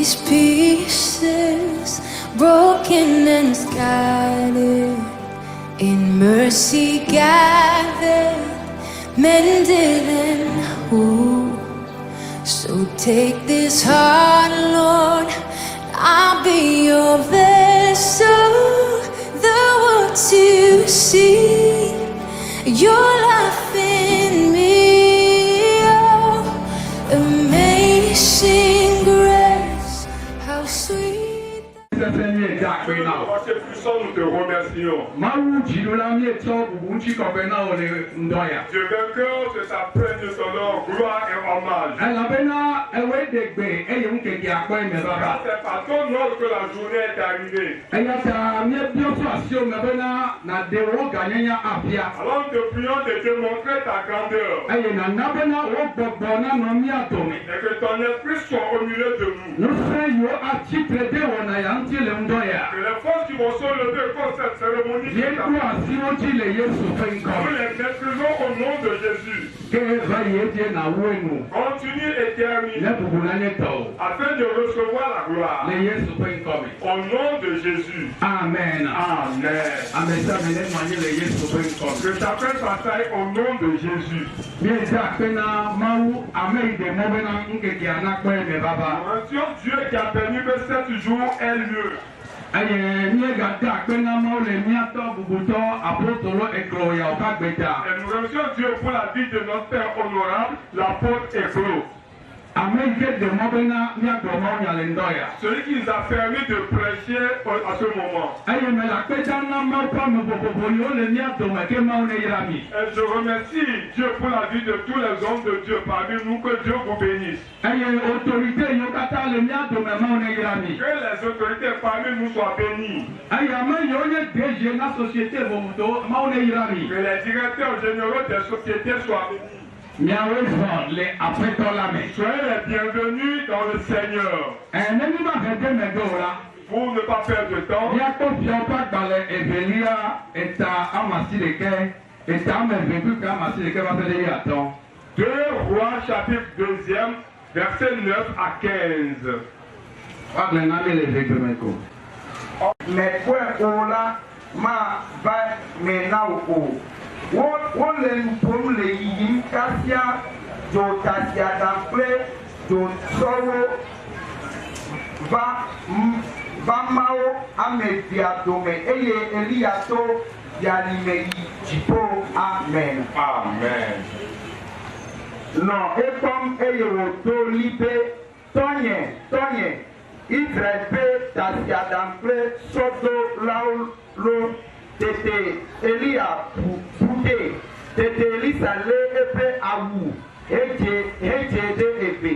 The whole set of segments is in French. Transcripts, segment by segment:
these pieces, broken and scattered, in mercy gathered, mended and whole. So take this heart, Lord, I'll be your vessel, the world to see your life in me. Oh, amazing grace, how sweet. Seigneur, c'est puissant, nous te remercions. Dieu vainqueur, c'est sa peine de son nom, gloire et hommage. C'est par ton nom que la journée est arrivée. Alors nous te prions de démontrer ta grandeur. Et que ton esprit soit au milieu de nous. Que les forces qui vont se lever contre cette cérémonie, nous les maîtrisons au nom de Jésus. Continue et termine afin de recevoir la gloire. Au nom de Jésus. Amen. Amen. Que chacun s'asseye au nom de Jésus. Dieu qui a permis que 7 jours ait lieu. Et nous remercions Dieu pour la vie de notre Père honorable, l'apôtre Éclos. Celui qui nous a permis de prêcher à ce moment. Et je remercie Dieu pour la vie de tous les hommes de Dieu parmi nous, que Dieu vous bénisse. Que les autorités parmi nous soient bénies. Que les directeurs généraux des sociétés soient bénis. Soyez les bienvenus dans le Seigneur. Pour ne pas perdre de temps. 2 Rois chapitre 2, verset 9 à 15. Wọ́n lè pòm lè yí kásíá jò tàṣíà dàpẹ́ jò sọ́wọ́ va máwó amẹ̀bíàdòmẹ̀ eye eliyato yàlìmẹ̀ yìí jìbò amen. Amen. Nọ ekpɔm eye wòdo libe tɔnyɛ Israel pe tàṣíà dàpẹ́ sọ́dọ̀ láwùlò. Tete Elia Bude, Tete Elisa le epe awu, eje de ebe.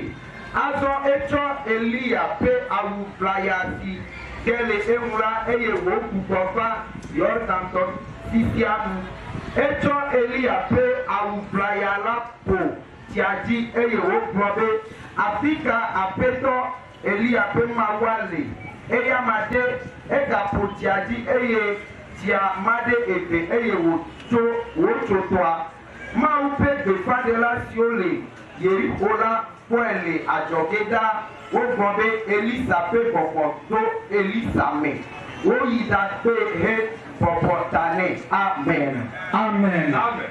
Azo echo Elia pe awu playasi, kele emura eye wo kukofa, yordanto sisiamu. Echo Elia pe awu playala po, tiaji eye wo probe. Afika apeto Elia pe mawale, eya made ega po tiaji eye. Tia made ebe eye woto toa ma upe de fadela siole yeri ola poele ajogeda wo gbonbe Elisa pe popo to Elisa me wo yida pe he popo tane amen. Amen. Amen.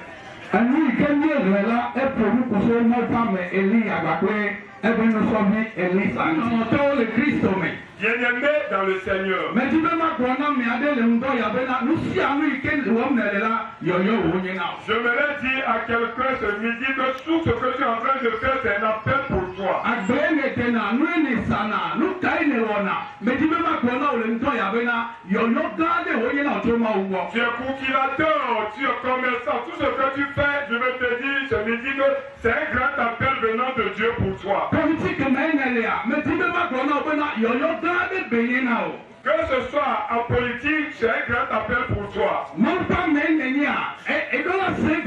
Ẹni ìkẹ́ni èrè la ẹ̀pọ̀ olùkóso mọ́tà mẹ́ Eli àgbàpẹ́ ẹ̀bí ní sọ́bí Elisa. Ọmọ tó lè Kristo mẹ́. Bien-aimé dans le Seigneur. Mais tu peux pas prendre mais à des lundos y avait là nous si à nous iken l'homme n'est là yo wonyena. J'aimerais dire à quelqu'un ce midi que tout ce que tu es en train de faire c'est un appel pour toi. Agbenge tena nous ne sana nous kai ne wona mais tu peux pas prendre le lundos y avait là yo garde wonyena otoma uwo. Tu es cultivateur, tu es commerçant, tout ce que tu fais, je veux te dire ce midi que c'est un grand appel venant de Dieu pour toi. Politique mais tu peux pas prendre yo que ce soit en politique, c'est un grand appel pour toi. Si tu es un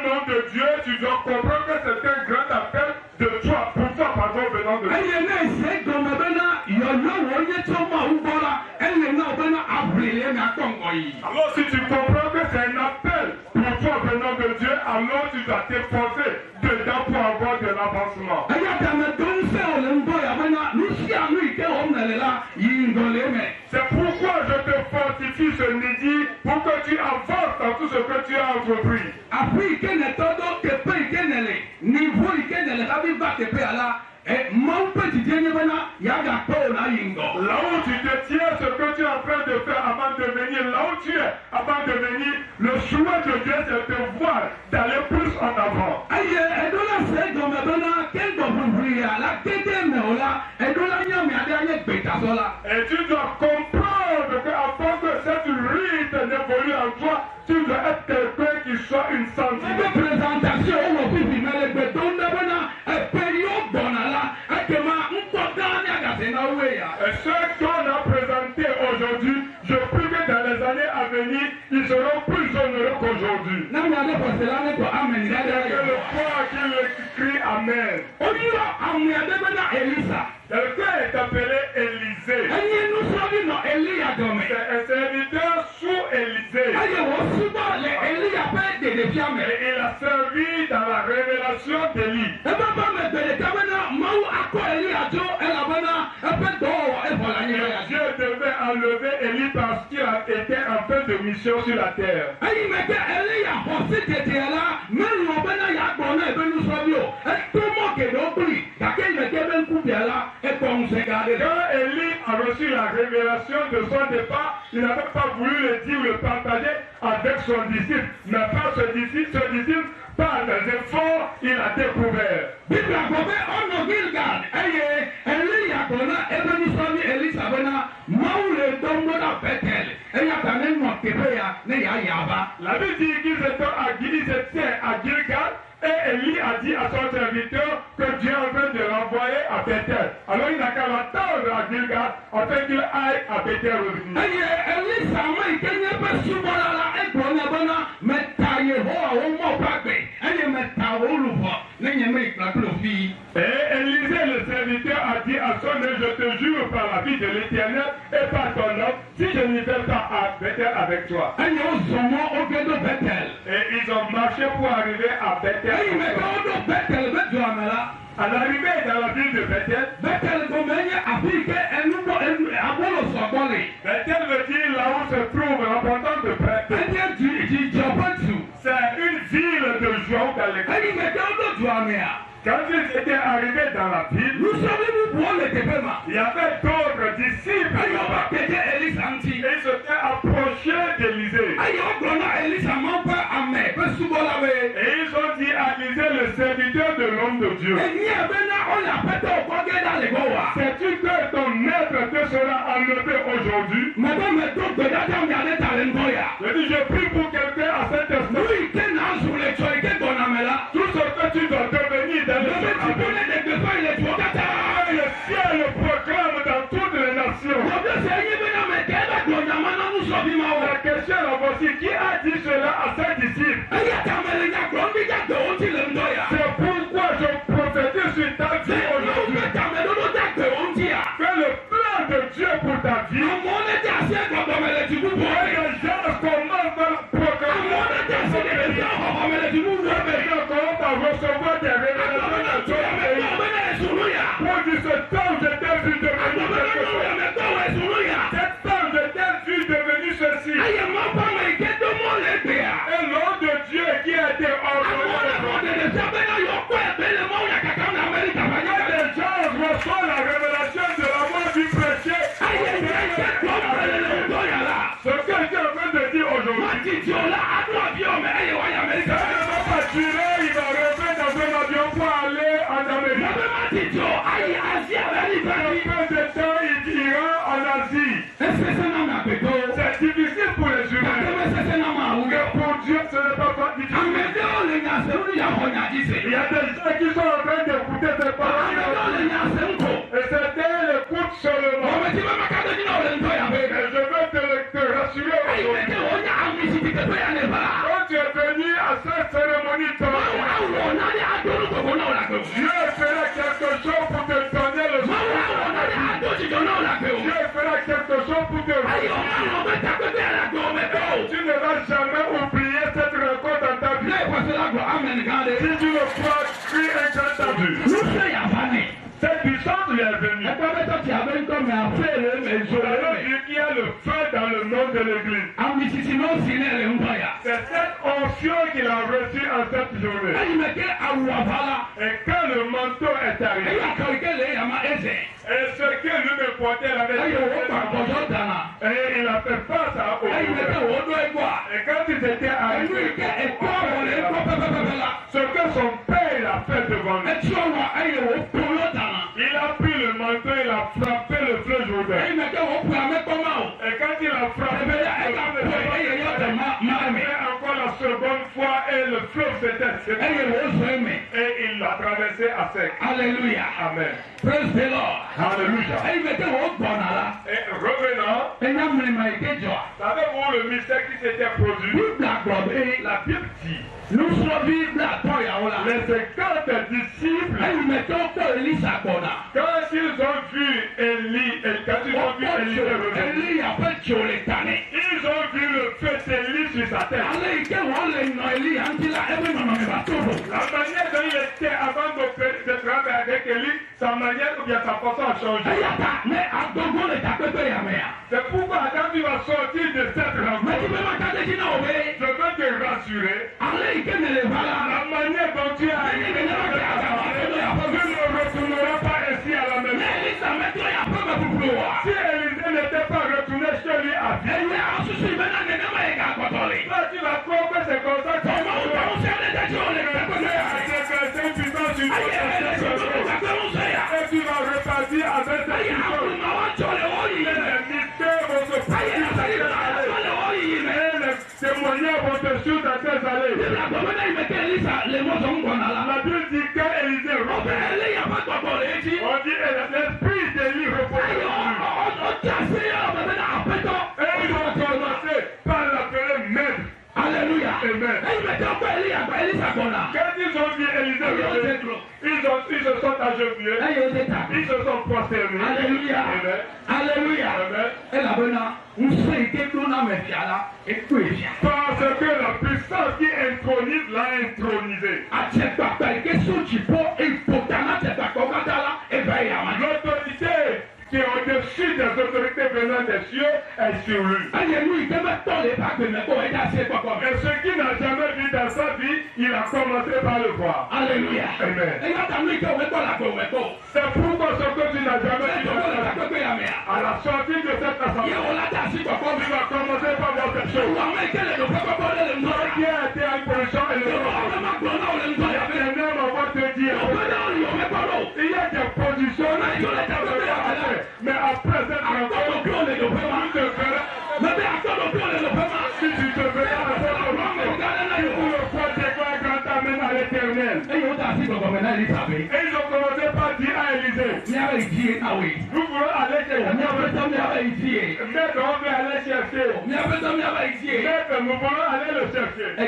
homme de Dieu, tu dois comprendre que c'est un grand appel de toi, pour toi, pardon, venant de Dieu. Alors si tu comprends que c'est un appel pour toi venant de Dieu, alors tu dois t'efforcer dedans pour avoir de l'avancement. commencement. C'est pourquoi je te fortifie ce midi pour que tu avances dans tout ce que tu as entrepris. Là où tu te tiens, ce que tu es en train de faire avant de venir, là où tu es avant de venir, le souhait de Dieu c'est de te voir d'aller plus en avant. Et tu dois comprendre qu'avant que cette rythme n'évolue en toi, tu dois être quelqu'un qui soit une sensibilité. Et ceux qu'on a présentés aujourd'hui, je prie que dans les années à venir, ils seront plus honoreux qu'aujourd'hui. Que le foi qui crie Amen. Quelqu'un est appelé Élisée. C'est un serviteur sous Élisée. Et il a servi dans la révélation d'Élie. Dieu devait enlever Élie parce qu'il était en fin de mission sur la terre. Quand Élie a reçu la révélation de son départ, il n'avait pas voulu le dire ou le partager avec son disciple. Mais par ce disciple, par des efforts, il a découvert. La Bible dit qu'ils étaient à Gilgal. Et Élie a dit à son serviteur que Dieu est en train de l'envoyer à Bethel. Alors il n'a qu'à l'attendre à Gilgal afin qu'il aille à Bethel revenir. Et Élisée le serviteur a dit à son œuvre, je te jure par la vie de l'Éternel et par ton nom, si je n'y vais pas à Bethel avec toi. Et ils ont marché pour arriver à Bethel. À l'arrivée dans la ville de Bethel, Bethel veut dire là où se trouve l'importance de Bethel. C'est une ville de joie dans l'église. Quand ils étaient arrivés dans la ville, il y avait d'autres disciples et ils s'étaient approchés d'Élisée. Et ils ont dit à Élisée, le serviteur de l'homme de Dieu, sais-tu que ton maître te sera enlevé aujourd'hui? Je dis, je prie pour quelqu'un à cet instant. Tout ce que tu dois devenir dans le ciel proclame dans toutes les nations. La question est voici, qui a dit cela à ses disciples? C'est pourquoi je prophétise sur ta vie aujourd'hui. Que le plan de Dieu pour ta vie, que les gens commencent à proclamer à recevoir des révélations de Dieu. Pour dire ce temps j'étais vu devenir quelque chose. Cette temps j'étais vu devenir ceci. Et l'homme de Dieu qui a été ordonné. Les gens reçoivent la révélation de la mort du péché. Ce que Dieu est en train de dire aujourd'hui, ça ne va pas durer, il va revenir dans un avion pour aller en Amérique. Après ce temps, il ira en Asie. C'est difficile pour les humains. Mais pour Dieu, ce n'est pas difficile. Il y a des gens qui sont en train d'écouter ces paroles. Et c'était l'écoute seulement. Mais je veux te rassurer aujourd'hui. Quand tu es venu à cette cérémonie, Dieu fera quelque chose pour te donner le soin. Dieu fera quelque chose pour te réunir. Tu ne vas jamais oublier cette rencontre dans ta vie. Si tu le crois, crie un grand entendu. Cette puissance lui est venue. Alors Dieu qui a le feu dans le nom de l'église. C'est cette onction qu'il a reçue en cette journée. Et quand le manteau est arrivé, et ce que lui me portait l'avait et il a fait face à eux. Et quand ils étaient arrivés, ce que son père a fait devant lui, il a pris le manteau, il a frappé le fleuve Jourdain. Et quand il a frappé, il a fait encore la seconde fois et le fleuve s'était séparé. Et il l'a traversé à sec. Alléluia. Amen. Praise the Lord. Alléluia. Et revenant, savez-vous le mystère qui s'était produit? La Bible dit, les 50 disciples, quand ils ont vu Élie, quand ils ont vu Élie revenir, ils ont vu le feu d'Élie sur sa tête. La manière dont il était avant de travailler avec Élie, sa manière ou bien sa façon a changé. C'est pourquoi quand tu vas sortir de cette rencontre, je veux te rassurer. La manière dont tu as arrivé, tu ne retourneras pas ici à la maison. Si Élisée n'était pas retourné chez lui à vie, toi tu vas croire que c'est comme ça que et tu vas repartir avec cette puissance. Les mystères vont se produire dans tes allées. Et les témoignages vont te suivre dans tes allées. La Bible dit qu'Élisée revient. On dit l'esprit d'Élie repose sur lui. Et ils ont commencé par l'appeler maître. Alléluia. Amen. Quand ils ont vu Élisée, ils se sont agenouillés. Ils se sont prosternés. Alléluia. Amen. Alléluia. Parce que la puissance qui intronise l'a intronisé. L'autorité qui est au-dessus des autorités venant des cieux est sur lui. Et ce qu'il n'a jamais vu dans sa vie, il a commencé par le voir. Alléluia. Amen. C'est pourquoi ce que tu n'as jamais vu dans ta vie, à la sortie de cette assemblée, tu vas commencer par voir quelque chose. Toi qui a été en position élevée, l'éternel va te dire, il y a des positions mais après cette rencontre, tu te verras. Si tu te verras à cette rencontre, pour le croire déclare grand amen à l'éternel. Et ils ont commencé par dire à Élisée, nous voulons aller chercher. Maître, on veut aller chercher. Maître, nous voulons aller le chercher. Que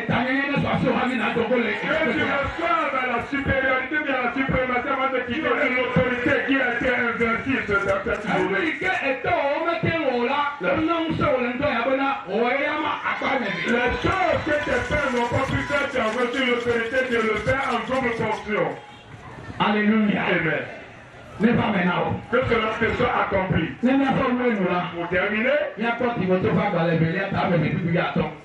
tu reçoives la supériorité de la suprématie avant de quitter l'autorité qui a été inversée sur cette journée. Les choses que tes pères n'ont pas pu faire, tu as reçu l'autorité de le faire en double fonction. Alléluia. Amen. Mais pas maintenant. Que cela te soit accompli. Pour terminer,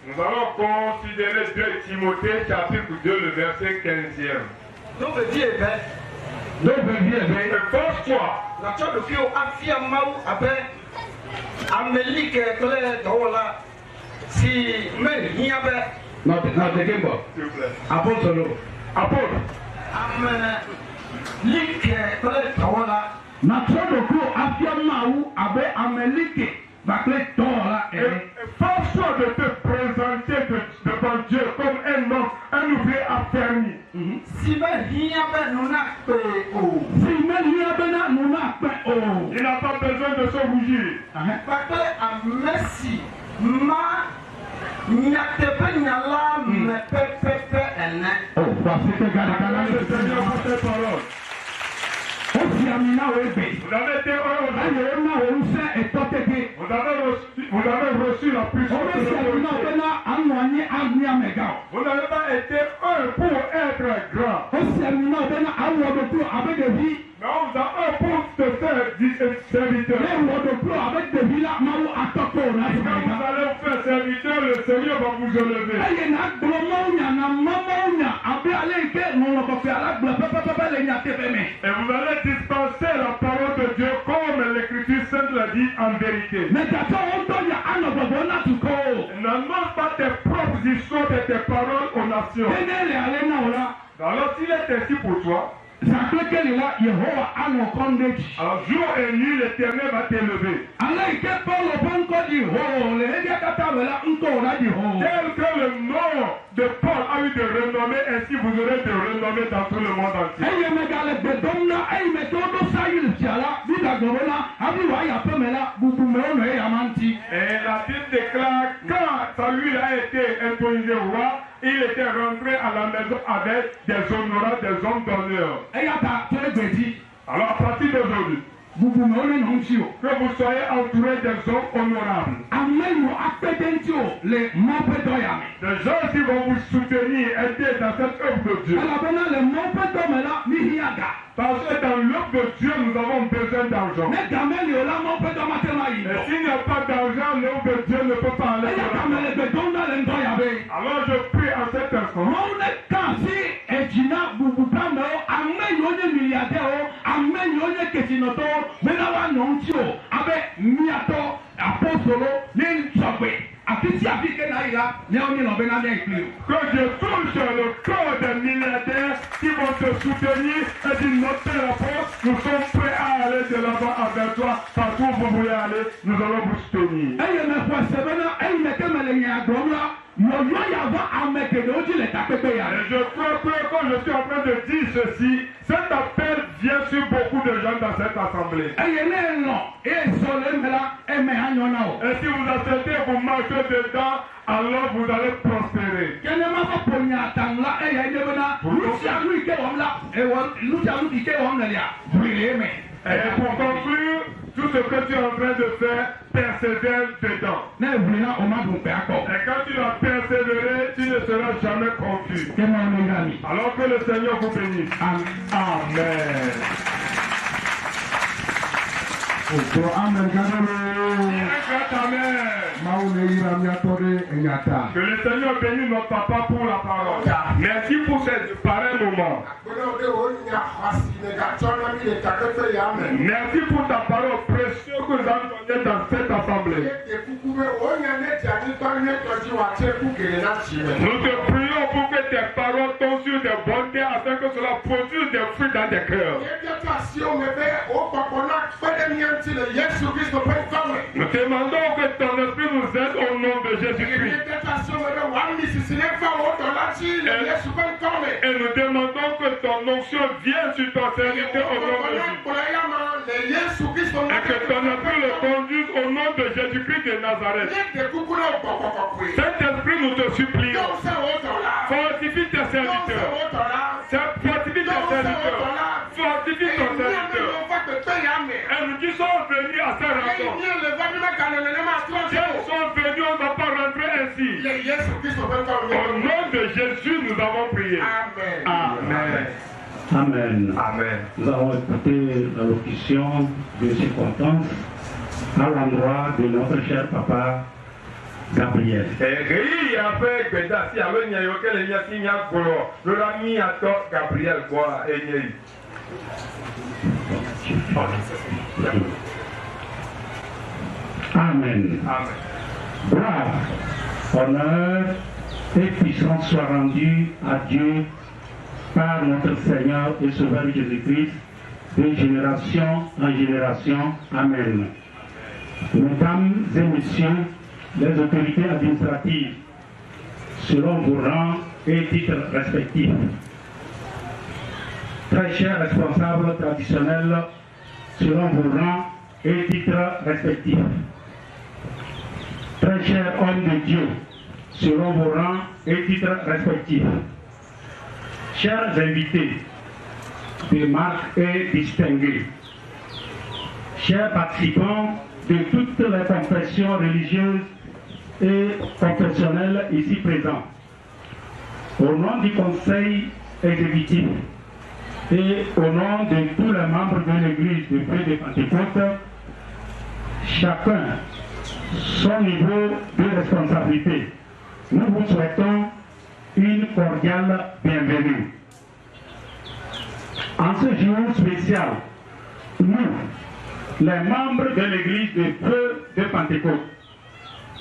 nous allons considérer 2 Timothée chapitre 2, le verset 15e. Force-toi. Apôtre. Force-toi de te présenter devant Dieu comme un homme, un ouvrier affermi. Il n'a pas besoin de se rougir. Vous avez été heureux. Vous avez reçu la puissance de l'autorité. Vous n'avez pas été heureux pour être grand. Mais on vous a heureux pour te faire serviteur. Quand vous allez vous faire serviteur, le Seigneur va vous élever. Et vous allez dispenser la parole de Dieu comme l'Écriture sainte l'a dit en vérité. N'annonce pas tes propres histoires et tes paroles aux nations. Alors s'il est ainsi pour toi, alors jour et nuit l'Éternel va t'élever. Tel que le nom de Paul a eu de renommée, ainsi vous aurez de renommée dans tout le monde entier. Et la Bible déclare quand Saül a été intronisé roi, il était rentré à la maison avec des honorables, des hommes d'honneur. Alors à partir d'aujourd'hui, que vous soyez entouré des hommes honorables. Des gens qui vont vous soutenir, aider dans cette œuvre de Dieu. Parce que dans l'œuvre de Dieu, nous avons besoin d'argent. Et s'il n'y a pas d'argent, l'œuvre de Dieu ne peut pas aller de l'avant. Alors je prie en cet instant. Que Dieu touche le corps des milliardaires qui vont te soutenir et dire notre rapport, nous sommes prêts à aller de l'avant avec toi, partout où vous voulez aller, nous allons vous soutenir. Et je crois que quand je suis en train de dire ceci, cet appel vient sur beaucoup de gens dans cette assemblée. Et si vous acceptez, vous marchez dedans, alors vous allez prospérer. Et pour conclure, tout ce que tu es en train de faire, persévère dedans. Et quand tu vas persévérer, tu ne seras jamais confus. Alors que le Seigneur vous bénisse. Amen. Que le Seigneur bénisse notre papa pour la parole. Merci pour ce pareil moment. Merci pour ta parole précieuse que nous avons donnée dans cette assemblée. Nous te prions pour que tes paroles tombent sur des bontés afin que cela produise des fruits dans tes cœurs. Nous demandons que ton esprit nous aide au nom de Jésus-Christ. Et nous demandons que ton onction vienne sur ton serviteur au nom de Jésus. Et que ton esprit le conduise au nom de Jésus-Christ de Nazareth. Saint-Esprit, nous te supplions. Fortifie tes serviteurs. Fortifie tes serviteurs. Fortifie ton serviteur. Et nous qui sommes venus à cette rencontre. Si nous sommes venus, on ne va pas rentrer ainsi. Au nom de Jésus, nous avons prié. Amen. Amen. Amen. Nous avons écouté l'allocution de circonstance à l'endroit de notre cher papa Gabriel. Amen. Amen. Gloire, honneur et puissance soient rendus à Dieu par notre Seigneur et Sauveur Jésus-Christ, de génération en génération. Amen. Mesdames et messieurs, les autorités administratives, selon vos rangs et titres respectifs, très chers responsables traditionnels, selon vos rangs et titres respectifs, très chers hommes de Dieu, selon vos rangs et titres respectifs, chers invités de marque et distingués, chers participants de toutes les confessions religieuses et confessionnelles ici présents, au nom du Conseil exécutif et au nom de tous les membres de l'Église de Feu de Pentecôte, chacun son niveau de responsabilité, nous vous souhaitons une cordiale bienvenue. En ce jour spécial, nous, les membres de l'Église de Feu de Pentecôte,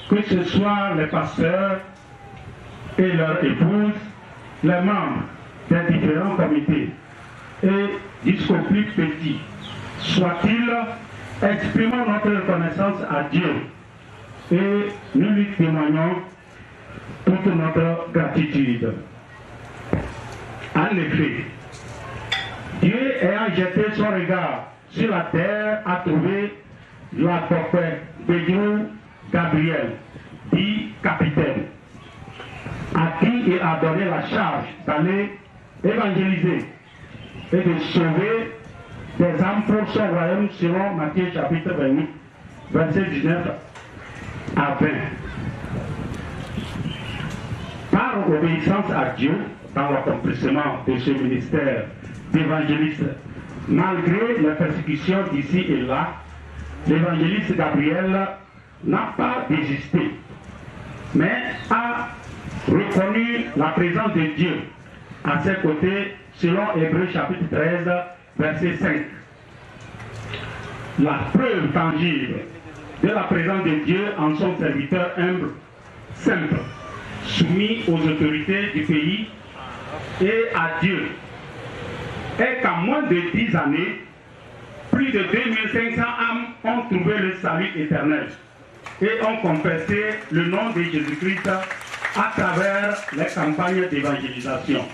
que ce soit les pasteurs et leurs épouses, les membres des différents comités et jusqu'au plus petit, soit-il, exprimons notre reconnaissance à Dieu et nous lui témoignons toute notre gratitude. En effet, Dieu ayant jeté son regard sur la terre a trouvé la docteur Bédiou Gabriel, dit capitaine, à qui il a donné la charge d'aller évangéliser et de sauver des âmes pour son royaume selon Matthieu chapitre 28, verset 19 à 20. Par obéissance à Dieu, dans l'accomplissement de ce ministère d'évangéliste, malgré les persécutions d'ici et là, l'évangéliste Gabriel n'a pas désisté, mais a reconnu la présence de Dieu à ses côtés selon Hébreux chapitre 13, verset 5. La preuve tangible de la présence de Dieu en son serviteur humble, simple, soumis aux autorités du pays et à Dieu, est qu'en moins de 10 années, plus de 2500 âmes ont trouvé le salut éternel et ont confessé le nom de Jésus-Christ à travers les campagnes d'évangélisation.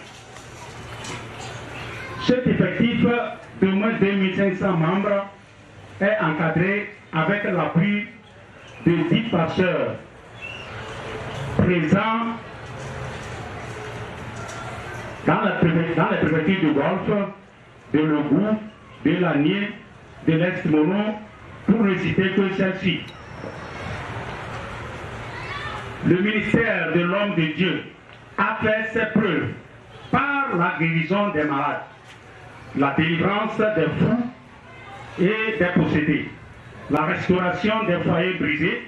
Cet effectif de moins de 2500 membres est encadré avec l'appui de 10 pasteurs présents dans les préfectures de Golfe, de Logou, de Lanier, de l'Est-Mono, pour ne citer que celle-ci. Le ministère de l'homme de Dieu a fait ses preuves par la guérison des malades, la délivrance des fous et des possédés, la restauration des foyers brisés,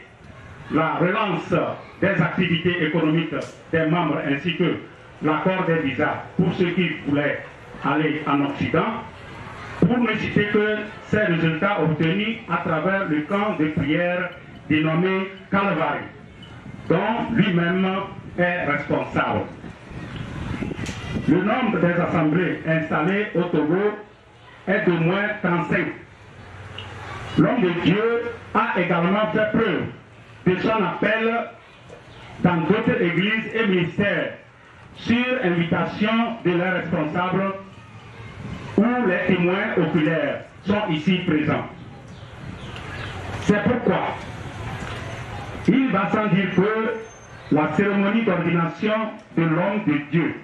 la relance des activités économiques des membres ainsi que l'accord des visas pour ceux qui voulaient aller en Occident, pour ne citer que ces résultats obtenus à travers le camp de prière dénommé Calvary, dont lui-même est responsable. Le nombre des assemblées installées au Togo est d'au moins 35. L'homme de Dieu a également fait preuve de son appel dans d'autres églises et ministères sur invitation de leurs responsables où les témoins oculaires sont ici présents. C'est pourquoi il va sans dire que la cérémonie d'ordination de l'homme de Dieu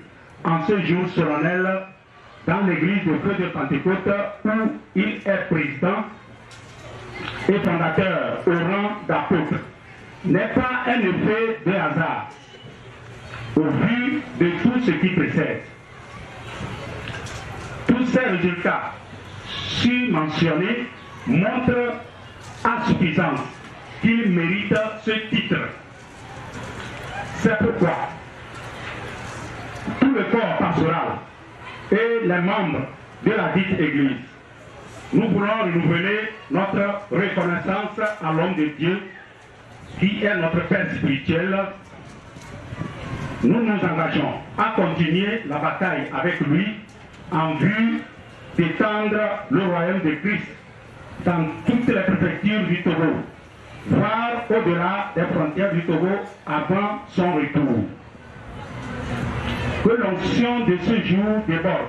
en ce jour solennel dans l'église de Feu de Pentecôte où il est président et fondateur au rang d'apôtre n'est pas un effet de hasard au vu de tout ce qui précède. Tous ces résultats mentionnés montrent à suffisance qu'il mérite ce titre. C'est pourquoi tout le corps pastoral et les membres de la dite Église, nous voulons renouveler notre reconnaissance à l'homme de Dieu qui est notre Père spirituel. Nous nous engageons à continuer la bataille avec lui en vue d'étendre le royaume de Christ dans toutes les préfectures du Togo, voire au-delà des frontières du Togo avant son retour. Que l'onction de ce jour déborde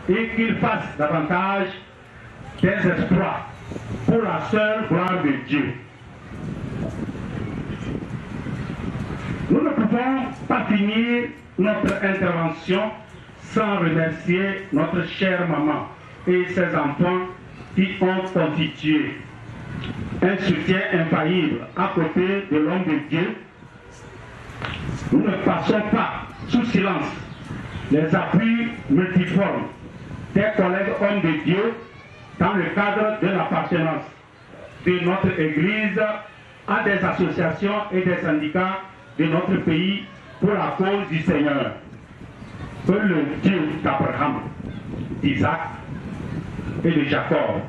et qu'il fasse davantage des exploits pour la seule gloire de Dieu. Nous ne pouvons pas finir notre intervention sans remercier notre chère maman et ses enfants qui ont constitué un soutien infaillible à côté de l'homme de Dieu, nous ne passons pas sous silence les appuis multiformes des collègues hommes de Dieu dans le cadre de l'appartenance de notre Église à des associations et des syndicats de notre pays pour la cause du Seigneur. Que le Dieu d'Abraham, d'Isaac et de Jacob,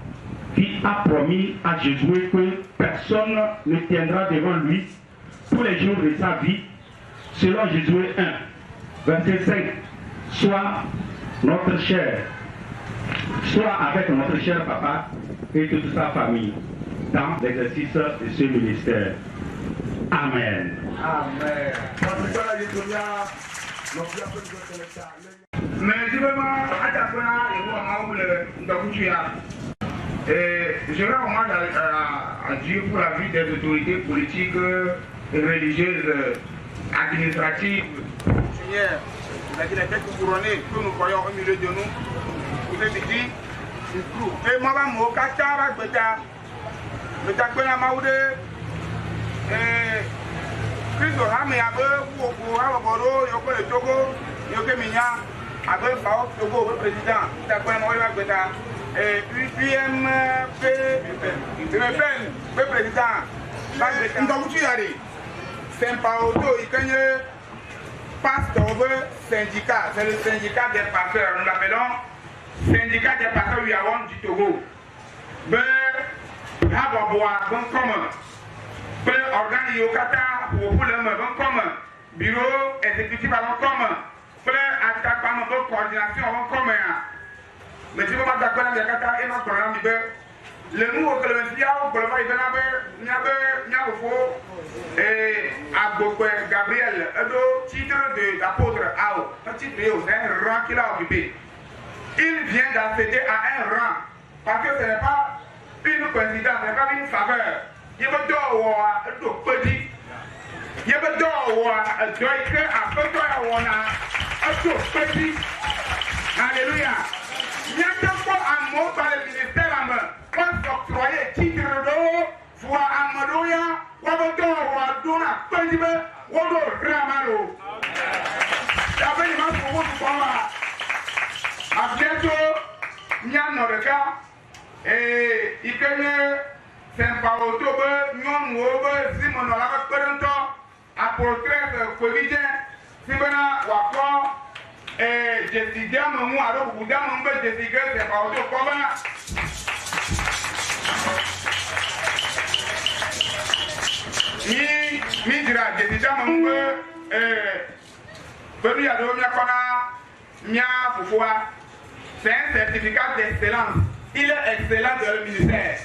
qui a promis à Jésus que personne ne tiendra devant lui tous les jours de sa vie, selon Jésus 1, verset 5, soit notre cher, soit avec notre cher papa et toute sa famille dans l'exercice de ce ministère. Amen. Amen. Mais je veux je rends hommage à Dieu pour la vie des autorités politiques et religieuses, administratives. Seigneur, vous avez dit les têtes couronnées que nous voyons au milieu de nous. Vous avez dit, et moi, je vais Kristo hame abe wo awoboro yoko le Togo yoke minya abe bao Togo le président ta kwa mo wa gbeta UPMP le président ba gbeta ndo tu yari Saint-Paulo ikenye pasteur syndicat, c'est le syndicat des pasteurs, nous l'appelons syndicat des pasteurs Uyawon du Togo. Ben Haboboa bon commun. Ben organe Yokata pour le bon commun. Bureau exécutif avant commun. Ben attaque par mon coordination avant commun. Mais si vous m'avez d'accord avec Yakata et notre programme, le nouveau que le Messia, pour le voir, il y a et Abokwe Gabriel, titre d'apôtre Ao, un titre c'est un rang qu'il a occupé. Il vient d'accéder à un rang, parce que ce n'est pas une coïncidence, ce n'est pas une faveur. Il veut d'or un petit. Il veut d'or un doigt à peu près un petit. Alléluia. Il y a un mot par le ministère à main. Quand octroyer titre d'eau, voix à Madoya, Wabodo, Wadona, Pendibe, Wado, Ramalo. D'abord, il m'a trouvé pour moi. À bientôt, Nyan Noreka, et il connaît Saint-Paulo, Nyon Wobe, Simon Olava Pedanto, apôtre Covidien, Simona Wako, et Jessica, mon mot, alors vous donnez mon bel Jessica, Saint-Paulo, Coba. Mi dira Jessica, mon bel, Bébé Ado, Mia Foufoua, c'est un certificat d'excellence. Il est excellent dans le ministère.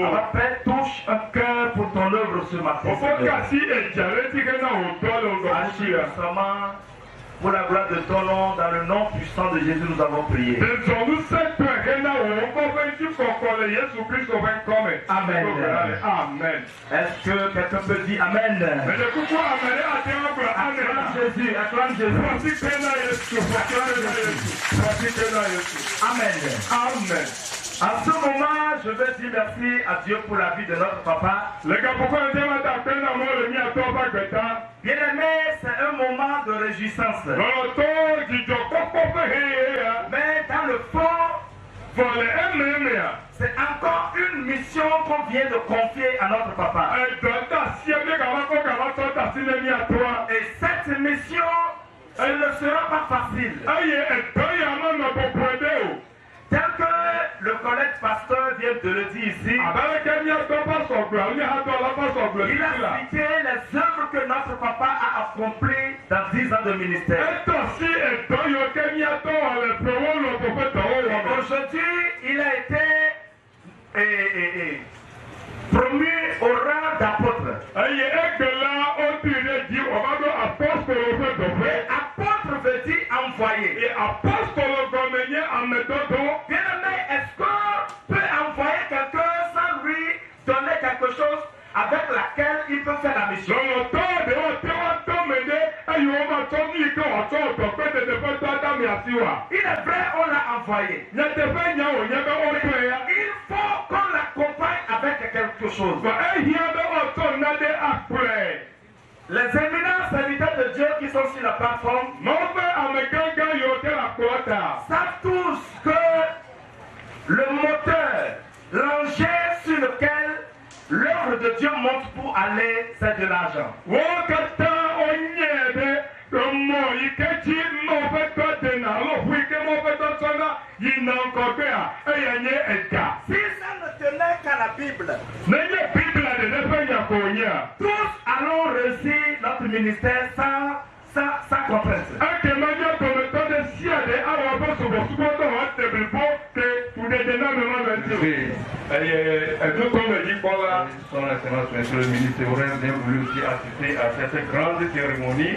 Alors Père, touche un cœur pour ton œuvre ce matin. Agis récemment pour la gloire de ton nom, dans le nom puissant de Jésus, nous avons prié. Amen. Amen. Est-ce que quelqu'un peut dire Amen? Acclame Jésus, acclame Jésus. Amen. Amen. En ce moment, je veux dire merci à Dieu pour la vie de notre papa. Bien-aimé, c'est un moment de réjouissance. Mais dans le fond, c'est encore une mission qu'on vient de confier à notre papa. Et cette mission, elle ne sera pas facile. Tel que le collègue pasteur vient de le dire ici, il a cité les œuvres que notre papa a accomplies dans 10 ans de ministère. Aujourd'hui, il a été promu au rang d'apôtre. Apôtre veut dire envoyé. Bien-aimé, est-ce qu'on peut envoyer quelqu'un sans lui donner quelque chose avec laquelle il peut faire la mission? Il est vrai, on l'a envoyé. Il faut qu'on l'accompagne avec quelque chose. Les éminents serviteurs de Dieu qui sont sur la plateforme savent tous que le moteur, l'engin sur lequel l'œuvre de Dieu monte pour aller, c'est de l'argent. Si ça ne tenait qu'à la Bible, tous allons réussir notre ministère sans contrainte. Son excellence, monsieur le ministre, aurait bien voulu aussi assister à cette grande cérémonie.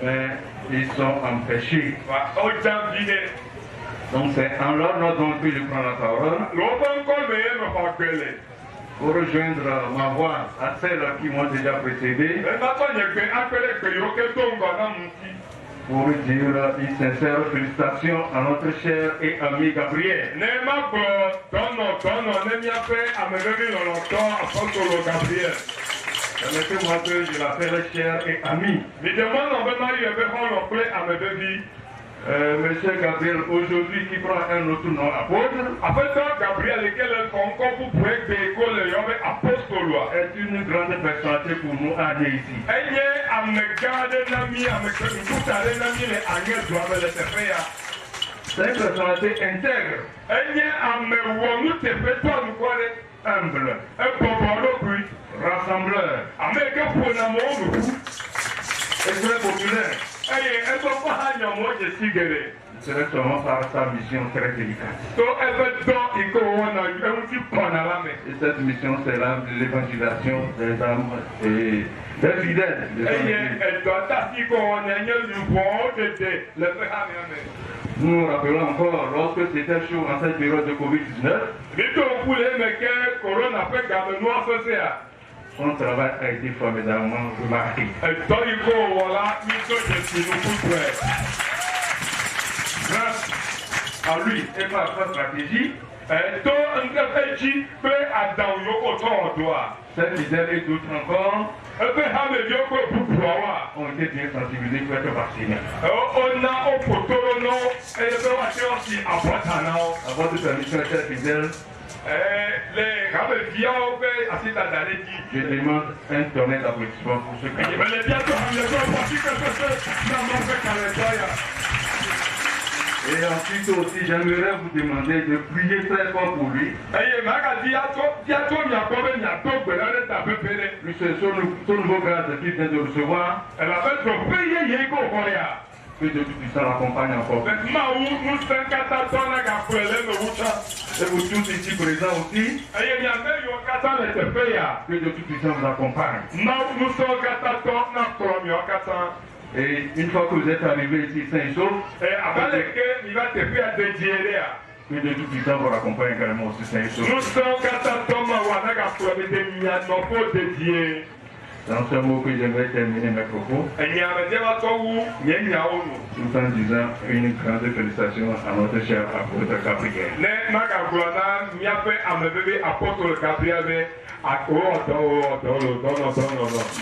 Mais ils sont empêchés. Donc c'est en leur nom que je prends la parole pour rejoindre ma voix à celles qui m'ont déjà précédé, pour dire une sincère félicitation à notre cher et ami Gabriel. Permettez-moi que je l'appelle cher et ami. Monsieur Gabriel, aujourd'hui qui prend un autre nom apôtre, est une grande personnalité pour nous à ici. C'est une personnalité intègre, humble, rassembleur, et très populaire. C'est seulement par sa mission très délicate. Et cette mission, c'est l'évangélisation des âmes et des fidèles. Nous nous rappelons encore, lorsque c'était chaud en cette période de Covid-19, son travail a été formidablement remarqué. Grâce à lui et par sa stratégie, ces fidèles et d'autres encore ont été bien sensibilisés pour être vaccinés. À votre permission, chers fidèles, je demande un tonnet d'applaudissements pour ceux qui Et ensuite aussi, j'aimerais vous demander de prier très fort pour lui. Lui, c'est son nouveau grade qu'il vient de recevoir. Que Dieu Tout-Puissant l'accompagne encore. Et vous tous ici présents aussi. Que Dieu Tout-Puissant vous accompagne. Et une fois que vous êtes arrivés ici sains et saufs, que Dieu Tout-Puissant vous accompagne également aussi sains et saufs. Dans ce mot que j'aimerais terminer mes propos, tout en disant une grande félicitation à notre cher apôtre Gabriel.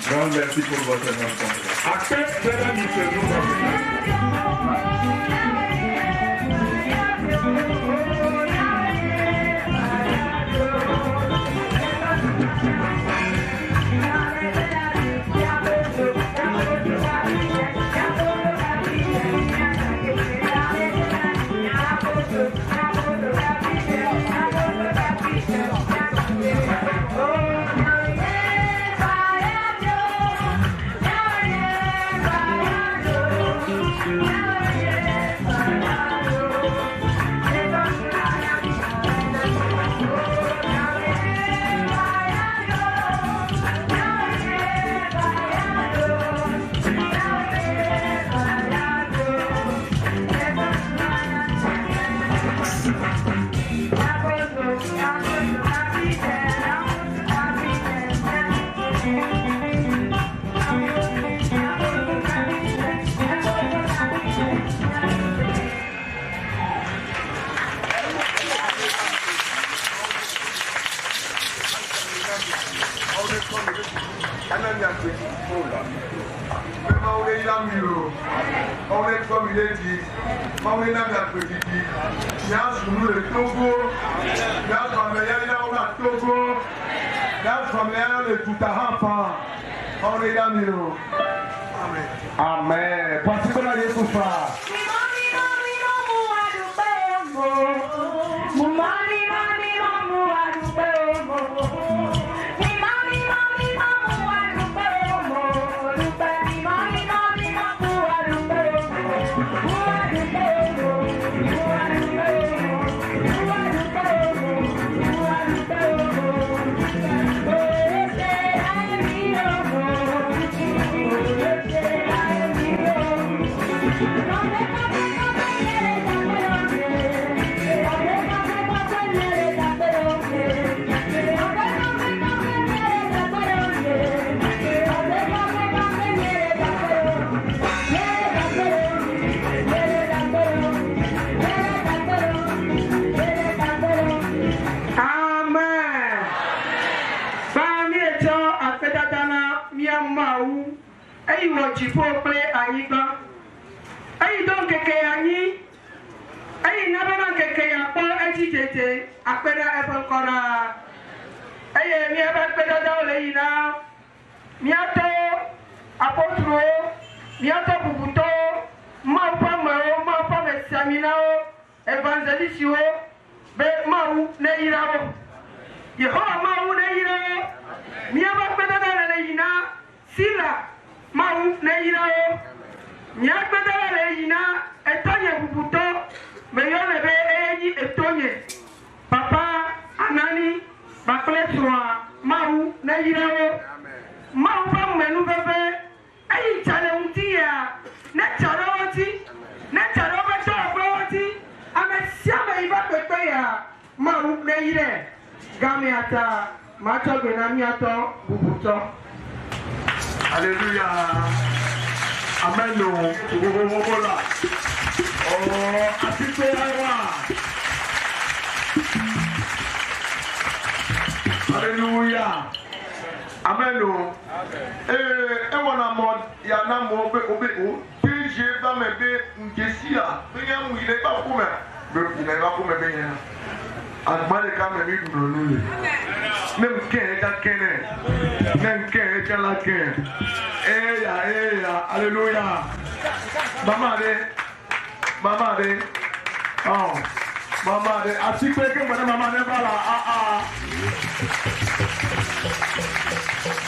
Grand merci pour votre On est comme il est dit, on est dans la petite vie. Il y a sur nous le Togo, il y a sur le Togo, il y a sur le Toutahampa. On est dans le Amen. Amen. Parce qu'on a les souffrances. Alléluia. Amen. Alléluia. Amen. Et on a mort, il y en a mort, je vais me faire une question. Il n'est pas pour moi. Il n'est pas pour moi. Agmane kame mi dunolu. Même qu'un la qu'un. Alléluia. Maman de. Oh. Maman de. Asi pe que maman de bala.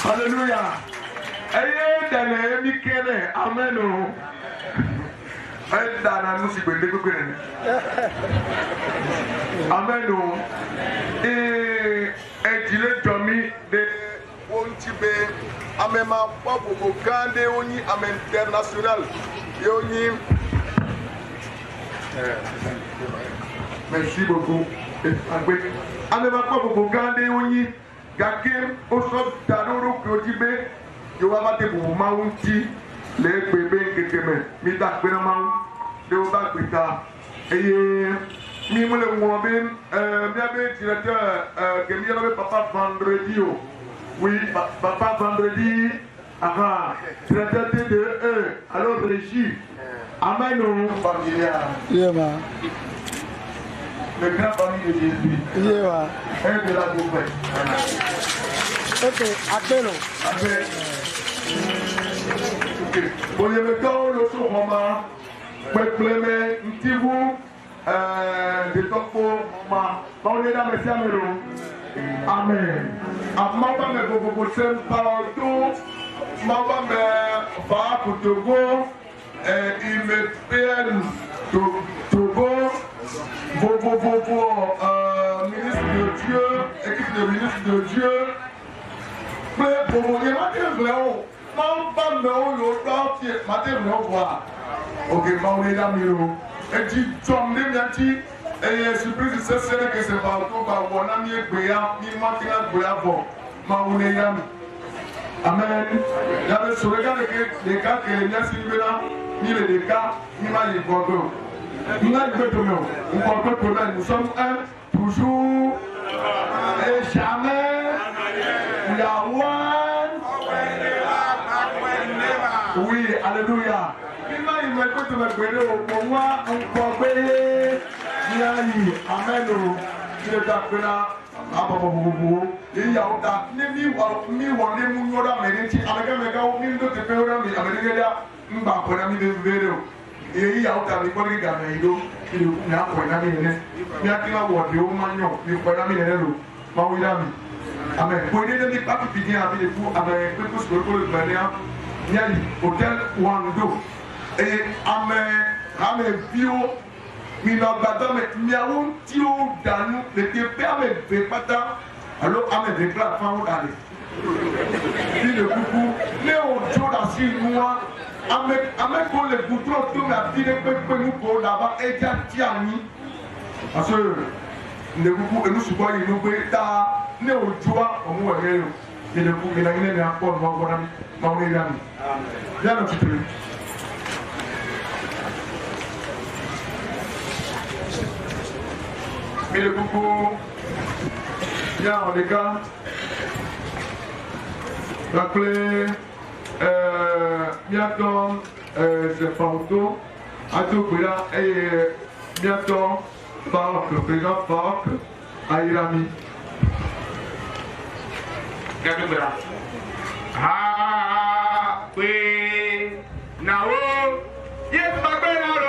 Alléluia. Dale mi kene. Amen. Elle dans nous si belle que amen. Et dit le Tommy de Ontibe amema papo gande oni am international yoni. Merci beaucoup. Amema papo gande oni gake oso daroro Ontibe yo va te pour maunti les bébés qui t'aiment mi da pena mau de o ba pita et mi mo le mo ben bien directeur que mi avait papa vendredi oui papa vendredi aha directeur de alors régie amen au familia Yema. le grand famille de Jésus Yema. un de la gouvernement Ok, appelons. amen. Bonne temps le soir, peuple ntivu de topo ma on est dans le ciel. Amen. Amamba me bobo sem partout. Mamba me va pour Togo il me peine Togo bobo ministre de Dieu équipe de ministre de Dieu. Mais bobo il m'a dit vraiment Mamba me o yo matin me voir. Ok, on est là miro. Et tu tombes miati et surprise c'est celle que c'est pas tout ba wona mi egbeya mi matina gbeya bo. Ma on est là. Amen. Il y avait sur le cas des cas que les miens là, ni les cas, ni ma les gogo. Nous n'avons pas de nous. On peut connaître, nous sommes un, toujours et jamais. We are one. Oui, alléluia. Il m'a écouté me guérir pour moi, on peut payer. Amen. Il est appelé à Bababoubou. Il y a autant de mi wale mu yoda meniti avec un mega ou mi ndo te peura mi avec là mba kona mi de vélo. Et il y a autant de collègues à Naïdo, il y a quoi na mi ne. Mi akina wo de o manyo, mi kona mi ne lo. Ma wilami. Amen. Pour aider les papes qui viennent avec les fous avec quelque chose que le Bénin. Niali hôtel Wando et ame bio minabada me miaou tio danu le te permet de pata alors ame de plat fan d'aller dit le coucou Léo Joda si moi ame ko le goutron tout la vie de nous pour là-bas et tiani parce que le coucou et nous souvent il nous beta Léo Joa au moins et le coucou il a gagné encore moi voilà bien un petit peu. Mais le coucou, bien les gars, rappelez, bientôt, c'est Fauto, à tout là, et bientôt, Parc, le président Parc, à Irami. Regardez là. Ah, oui, now, yes, my brother,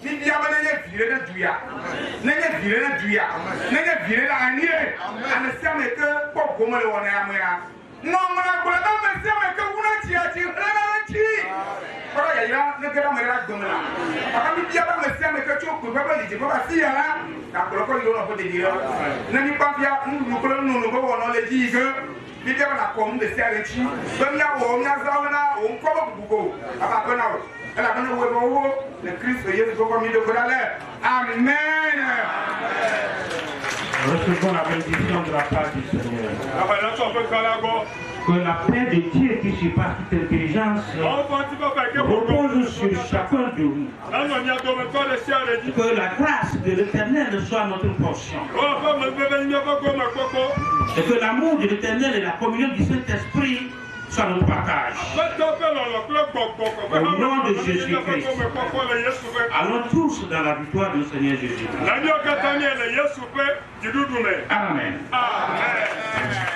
Bibi aba na nye vire na duya. Na nye vire na duya. Na nye vire na anie. Ana siame ke poko mo le wona ya mo ya. No mo na kola da me siame ke wuna chi a chi na chi. Ora ya ya ne ke da me ra gomla. Aka bibi aba me siame ke cho ko baba lije baba si ya la. Na kola ko yo no ko de dire. Na ni pa fia nu ko no go wono le ji ke. Bibi aba na ko mu de sia le chi. Ba mi ya wo mi ya za na o ko ba bugo. Aba ko na wo. Elle a donné le Christ de Jésus comme il le voulait. Amen. Recevons la bénédiction de la part du Seigneur. Que la paix de Dieu qui surpasse toute intelligence repose sur chacun de nous. Que la grâce de l'Éternel soit notre portion. Et que l'amour de l'Éternel et la communion du Saint-Esprit soient notre partage. Au nom de Jésus-Christ, allons tous dans la victoire du Seigneur Jésus. Amen. Amen.